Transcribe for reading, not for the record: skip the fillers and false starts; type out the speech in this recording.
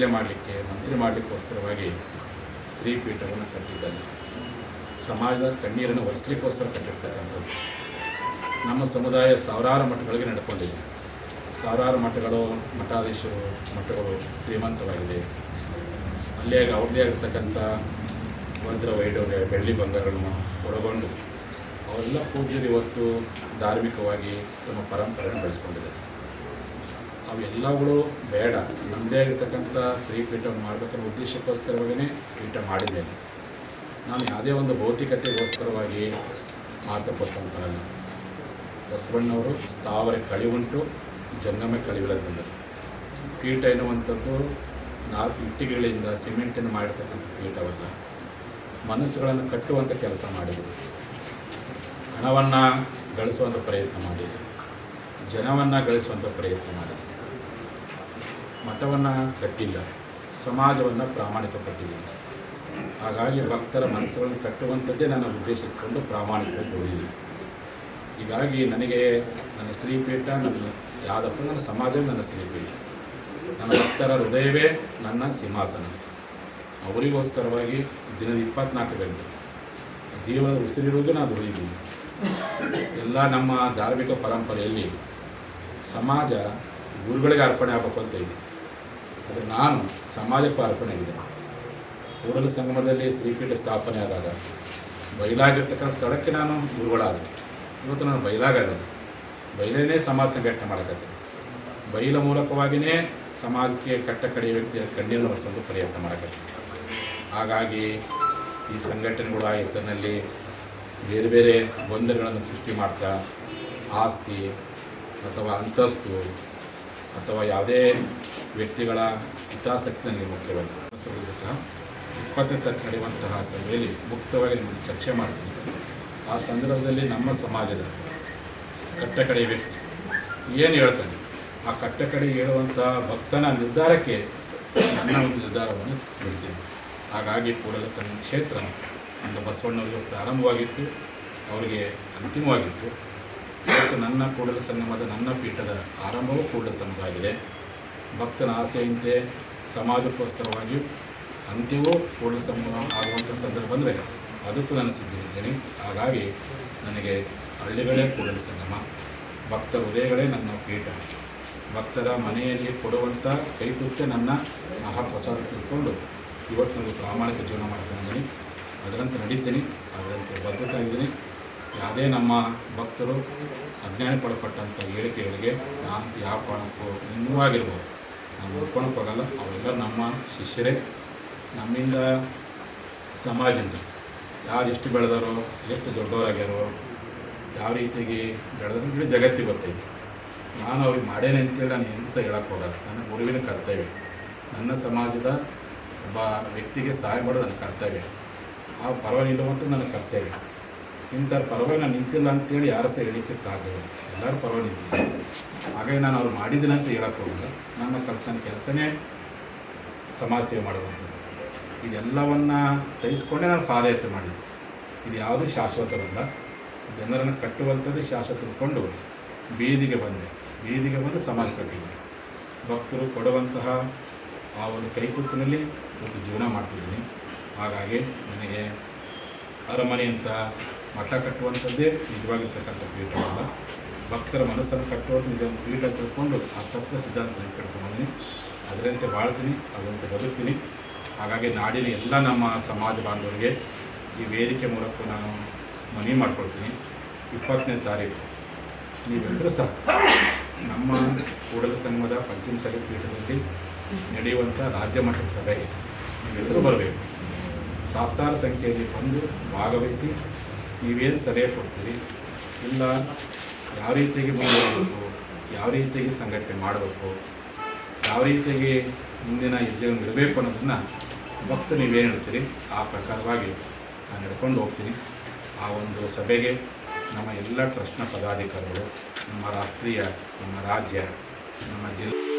MLA ಮಾಡಲಿಕ್ಕೆ, ಮಂತ್ರಿ ಮಾಡಲಿಕ್ಕೋಸ್ಕರವಾಗಿ ಶ್ರೀಪೀಠವನ್ನು ಕಟ್ಟಿದ್ದಾರೆ. ಸಮಾಜದ ಕಣ್ಣೀರನ್ನು ಒರೆಸಲಿಕ್ಕೋಸ್ಕರ ಕಟ್ಟಿರ್ತಕ್ಕಂಥದ್ದು. ನಮ್ಮ ಸಮುದಾಯ ಸಾವಿರಾರು ಮಠಗಳಿಗೆ ನಡ್ಕೊಂಡಿದೆ. ಸಾವಿರಾರು ಮಠಗಳು, ಮಠಾಧೀಶರು, ಮಠಗಳು ಶ್ರೀಮಂತವಾಗಿದೆ. ಅಲ್ಲೇ ಅವ್ರದ್ದೇ ಆಗಿರ್ತಕ್ಕಂಥ ವಜ್ರ ವೈಢೂರ್ಯ, ಬೆಳ್ಳಿ ಬಂಗಾರಗಳನ್ನು ಒಳಗೊಂಡು ಅವೆಲ್ಲ ಪೂಜ್ಯರು ಇವತ್ತು ಧಾರ್ಮಿಕವಾಗಿ ತಮ್ಮ ಪರಂಪರೆಯನ್ನು ಬೆಳೆಸ್ಕೊಂಡಿದ್ದಾರೆ. ಅವೆಲ್ಲಗಳು ಬೇಡ, ನಮ್ಮದೇ ಆಗಿರ್ತಕ್ಕಂಥ ಶ್ರೀಪೀಠವನ್ನು ಮಾಡಬೇಕನ್ನೋ ಉದ್ದೇಶಕ್ಕೋಸ್ಕರವಾಗಿಯೇ ಪೀಠ ಮಾಡಿದ ಮೇಲೆ ನಾನು ಯಾವುದೇ ಒಂದು ಭೌತಿಕತೆಗೋಸ್ಕರವಾಗಿ ಮಾತುಕೊಟ್ಟಂತಲ್ಲ. ಬಸವಣ್ಣವರು ಸ್ಥಾವರ ಕಳಿವುಂಟು ಜಂಗಮ ಕಳಿವಿಲ್ಲ ತಂದರು. ಪೀಠ ಎನ್ನುವಂಥದ್ದು 4 ಇಟ್ಟಿಗೆಗಳಿಂದ ಸಿಮೆಂಟನ್ನು ಮಾಡಿರ್ತಕ್ಕಂಥ ಪೀಠವಲ್ಲ, ಮನಸ್ಸುಗಳನ್ನು ಕಟ್ಟುವಂಥ ಕೆಲಸ ಮಾಡಿದರು. ಹಣವನ್ನು ಗಳಿಸುವಂಥ ಪ್ರಯತ್ನ ಮಾಡಿದೆ, ಜನವನ್ನು ಗಳಿಸುವಂಥ ಪ್ರಯತ್ನ ಮಾಡಿದೆ. ಮಠವನ್ನು ಕಟ್ಟಿಲ್ಲ, ಸಮಾಜವನ್ನು ಪ್ರಾಮಾಣಿಕಪಟ್ಟಿದ್ದೀನಿ. ಹಾಗಾಗಿ ಭಕ್ತರ ಮನಸ್ಸುಗಳನ್ನು ಕಟ್ಟುವಂಥದ್ದೇ ನನ್ನ ಉದ್ದೇಶ ಇಟ್ಕೊಂಡು ಪ್ರಾಮಾಣಿಕತೆ ತೋರಿದ್ದೀನಿ. ಹೀಗಾಗಿ ನನಗೆ ನನ್ನ ಶ್ರೀಪೀಠ ನನ್ನ ಯಾವುದಪ್ಪ, ನನ್ನ ಸಮಾಜವೇ ನನ್ನ ಶ್ರೀಪೀಠ. ನನ್ನ ಭಕ್ತರ ಹೃದಯವೇ ನನ್ನ ಸಿಂಹಾಸನ. ಅವರಿಗೋಸ್ಕರವಾಗಿ ದಿನದ 24 ಗಂಟೆ ಜೀವನದ ಉಸಿರಿರುವುದು ನಾನು ದುಡಿದಿದ್ದೀನಿ. ಎಲ್ಲ ನಮ್ಮ ಧಾರ್ಮಿಕ ಪರಂಪರೆಯಲ್ಲಿ ಸಮಾಜ ಗುರುಗಳಿಗೆ ಅರ್ಪಣೆ ಆಗಬೇಕು ಅಂತ ಇದೆ. ಆದರೆ ನಾನು ಸಮಾಜಕ್ಕೆ ಅರ್ಪಣೆ ಆಗಿದೆ. ಕೂಡಲ ಸಂಗಮದಲ್ಲಿ ಶ್ರೀಪೀಠ ಸ್ಥಾಪನೆ ಆದಾಗ ಬಯಲಾಗಿರ್ತಕ್ಕಂಥ ಸ್ಥಳಕ್ಕೆ ನಾನು ಗುರುಗಳಾದ. ಇವತ್ತು ನಾನು ಬಯಲಾಗದ ಬಯಲೇ ಸಮಾಜ ಸಂಘಟನೆ ಮಾಡೋಕ್ಕತ್ತೆ. ಬಯಲ ಮೂಲಕವಾಗಿಯೇ ಸಮಾಜಕ್ಕೆ ಕಟ್ಟ ಕಡೆಯ ವ್ಯಕ್ತಿಯ ಕಣ್ಣೀರನ್ನು ಒರೆಸೋದು ಪ್ರಯತ್ನ ಮಾಡೋಕ್ಕತ್ತೆ. ಹಾಗಾಗಿ ಈ ಸಂಘಟನೆಗಳು ಆ ಹೆಸರಿನಲ್ಲಿ ಬೇರೆ ಬೇರೆ ಗೊಂದಲಗಳನ್ನು ಸೃಷ್ಟಿ ಮಾಡ್ತಾ ಆಸ್ತಿ ಅಥವಾ ಅಂತಸ್ತು ಅಥವಾ ಯಾವುದೇ ವ್ಯಕ್ತಿಗಳ ಹಿತಾಸಕ್ತಿ ನನಗೆ ಮುಖ್ಯವಲ್ಲ. ಸಹ 20ನೇ ತಾರೀಕು ನಡೆಯುವಂತಹ ಸಭೆಯಲ್ಲಿ ಮುಕ್ತವಾಗಿ ನಿಮಗೆ ಚರ್ಚೆ ಮಾಡ್ತೀನಿ. ಆ ಸಂದರ್ಭದಲ್ಲಿ ನಮ್ಮ ಸಮಾಜದ ಕಟ್ಟಕಡೆಯ ವ್ಯಕ್ತಿ ಏನು ಹೇಳ್ತಾನೆ, ಆ ಕಟ್ಟಕಡೆ ಹೇಳುವಂಥ ಭಕ್ತನ ನಿರ್ಧಾರಕ್ಕೆ ನನ್ನ ಒಂದು ನಿರ್ಧಾರವನ್ನು ಬಿಡ್ತೀನಿ. ಹಾಗಾಗಿ ಕೂಡಲ ಸಂಗಮ ಕ್ಷೇತ್ರ ಒಂದು ಬಸವಣ್ಣವರಿಗೆ ಪ್ರಾರಂಭವಾಗಿತ್ತು, ಅವರಿಗೆ ಅಂತಿಮವಾಗಿತ್ತು. ಇವತ್ತು ನನ್ನ ಕೂಡಲ ಸಂಗಮದ, ನನ್ನ ಪೀಠದ ಆರಂಭವೂ ಕೂಡಲ ಸಂಗಮ ಆಗಿದೆ. ಭಕ್ತನ ಆಸೆಯಂತೆ ಸಮಾಜಕ್ಕೋಸ್ಕರವಾಗಿಯೂ ಅಂತ್ಯವೂ ಕೂಡಲ ಸಂಗಮ ಆಗುವಂಥ ಸಂದರ್ಭ ಬಂದರೆ ಅದಕ್ಕೂ ನಾನು ಸಿದ್ಧವಿದ್ದೇನೆ. ಹಾಗಾಗಿ ನನಗೆ ಹಳ್ಳಿಗಳೇ ಕೂಡಲ ಸಂಗಮ, ಭಕ್ತ ಹೃದಯಗಳೇ ನನ್ನ ಪೀಠ. ಭಕ್ತರ ಮನೆಯಲ್ಲಿ ಕೊಡುವಂಥ ಕೈತುತ್ತೆ ನನ್ನ ಮಹಾಪ್ರಸಾದ ತಿಳ್ಕೊಂಡು ಇವತ್ತು ನನಗೆ ಪ್ರಾಮಾಣಿಕ ಜೀವನ ಮಾಡ್ಕೊಂಡಿದ್ದೀನಿ. ಅದರಂತೆ ನಡೀತೀನಿ, ಅದರಂತೆ ಬದ್ಧತೆ ಆಗಿದ್ದೀನಿ. ಯಾವುದೇ ನಮ್ಮ ಭಕ್ತರು ಅಜ್ಞಾನ ಪಡಪಟ್ಟಂಥ ಹೇಳಿಕೆಗಳಿಗೆ ನಾನು ಯಾವ ಕಾರಣಕ್ಕೂ ಇನ್ನೂ ಆಗಿರ್ಬೋದು ನಾನು ನೋಡ್ಕೊಳಕ್ಕೆ ಹೋಗಲ್ಲ. ಅವೆಲ್ಲ ನಮ್ಮ ಶಿಷ್ಯರೇ. ನಮ್ಮಿಂದ ಸಮಾಜದಿಂದ ಯಾರು ಎಷ್ಟು ಬೆಳೆದಾರೋ, ಎಷ್ಟು ದೊಡ್ಡವರಾಗ್ಯಾರೋ, ಯಾವ ರೀತಿಯಾಗಿ ಬೆಳೆದ್ರು ಇಡೀ ಜಗತ್ತಿಗೆ ಗೊತ್ತೈತೆ. ನಾನು ಅವ್ರಿಗೆ ಮಾಡೇನೆ ಅಂತೇಳಿ ನಾನು ಎಂದೂ ಸಹ ಹೇಳಕ್ಕೆ ಹೋಗಲ್ಲ. ನನ್ನ ಗುರುವಿನ ಕರ್ತವ್ಯ, ನನ್ನ ಸಮಾಜದ ಒಬ್ಬ ವ್ಯಕ್ತಿಗೆ ಸಹಾಯ ಮಾಡೋದು ನನ್ನ ಕರ್ತವ್ಯ. ಆ ಪರವಾಗಿ ನಿಲ್ಲುವಂಥ ನನ್ನ ಕರ್ತವ್ಯ. ಇಂಥವ್ರ ಪರವಾಗಿ ನಾನು ನಿಂತಿಲ್ಲ ಅಂತೇಳಿ ಯಾರು ಸಹ ಹೇಳಲಿಕ್ಕೆ ಸಾಧ್ಯವಿಲ್ಲ. ಎಲ್ಲರೂ ಪರವಾಗಿ ನಿಂತಿದ್ದಾರೆ. ಹಾಗಾಗಿ ನಾನು ಅವ್ರು ಮಾಡಿದ್ದೀನಿ ಅಂತ ಹೇಳಕ್ಕೆ ಹೋಗಲ್ಲ. ನನ್ನ ಕೆಲಸನೇ ಸಮಾಜ ಸೇವೆ ಮಾಡುವಂಥದ್ದು. ಇದೆಲ್ಲವನ್ನು ಸಹಿಸ್ಕೊಂಡೇ ನಾನು ಪಾದಯಾತ್ರೆ ಮಾಡಿದ್ದೆ. ಇದು ಯಾವುದೂ ಶಾಶ್ವತವಲ್ಲ. ಜನರನ್ನು ಕಟ್ಟುವಂಥದ್ದು ಶಾಶ್ವತ ತಿಳ್ಕೊಂಡು ಬೀದಿಗೆ ಬಂದು ಸಮಾಜ ಕಟ್ಟಿದ್ದೀನಿ. ಭಕ್ತರು ಕೊಡುವಂತಹ ಆ ಒಂದು ಕೈತುತ್ತಿನಲ್ಲಿ ಇವತ್ತು ಜೀವನ ಮಾಡ್ತಿದ್ದೀನಿ. ಹಾಗಾಗಿ ನನಗೆ ಅರಮನೆ ಅಂತ ಮಠ ಕಟ್ಟುವಂಥದ್ದೇ ನಿಜವಾಗಿರ್ತಕ್ಕಂಥ ಪೀಠವಲ್ಲ. ಭಕ್ತರ ಮನಸ್ಸನ್ನು ಕಟ್ಟುವಂಥ ನಿಜ ಪೀಠ ತಿಳ್ಕೊಂಡು ಆ ತತ್ವ ಸಿದ್ಧಾಂತವನ್ನು ಕಟ್ಕೊಂಡ್ಬಂದಿನಿ. ಅದರಂತೆ ಬಾಳ್ತೀನಿ, ಅದರಂತೆ ಬದುಕ್ತೀನಿ. ಹಾಗಾಗಿ ನಾಡಿನ ಎಲ್ಲ ನಮ್ಮ ಸಮಾಜ ಬಾಂಧವರಿಗೆ ಈ ವೇದಿಕೆ ಮೂಲಕ ನಾನು ಮನವಿ ಮಾಡ್ಕೊಳ್ತೀನಿ. 20ನೇ ತಾರೀಕು ನೀವೆಲ್ಲರೂ ಸಹ ನಮ್ಮ ಕೂಡಲ ಸಂಗಮದ ಪಂಚಮಸಾಲಿ ಪೀಠದಲ್ಲಿ ನಡೆಯುವಂಥ ರಾಜ್ಯ ಮಟ್ಟದ ಸಭೆಗೆ ನೀವೆಲ್ಲರೂ ಬರಬೇಕು. ಸಹಸ್ರಾರು ಸಂಖ್ಯೆಯಲ್ಲಿ ಬಂದು ಭಾಗವಹಿಸಿ ನೀವೇನು ಸಲಹೆ ಕೊಡ್ತೀರಿ, ಇಲ್ಲ ಯಾವ ರೀತಿಯಾಗಿ ಮುಂದುವರಬೇಕು, ಯಾವ ರೀತಿಯಾಗಿ ಸಂಘಟನೆ ಮಾಡಬೇಕು, ಯಾವ ರೀತಿಯಾಗಿ ಮುಂದಿನ ಹೆಜ್ಜೆಯನ್ನು ಇಡಬೇಕು ಅನ್ನೋದನ್ನು ಭಕ್ತರು ನೀವೇನು ಹೇಳ್ತೀರಿ ಆ ಪ್ರಕಾರವಾಗಿ ನಾನು ನಡ್ಕೊಂಡು ಹೋಗ್ತೀನಿ. ಆ ಒಂದು ಸಭೆಗೆ ನಮ್ಮ ಎಲ್ಲ ಟ್ರಸ್ಟ್ನ ಪದಾಧಿಕಾರಿಗಳು, ನಮ್ಮ ರಾಷ್ಟ್ರೀಯ, ನಮ್ಮ ರಾಜ್ಯ, ನಮ್ಮ ಜಿಲ್ಲೆ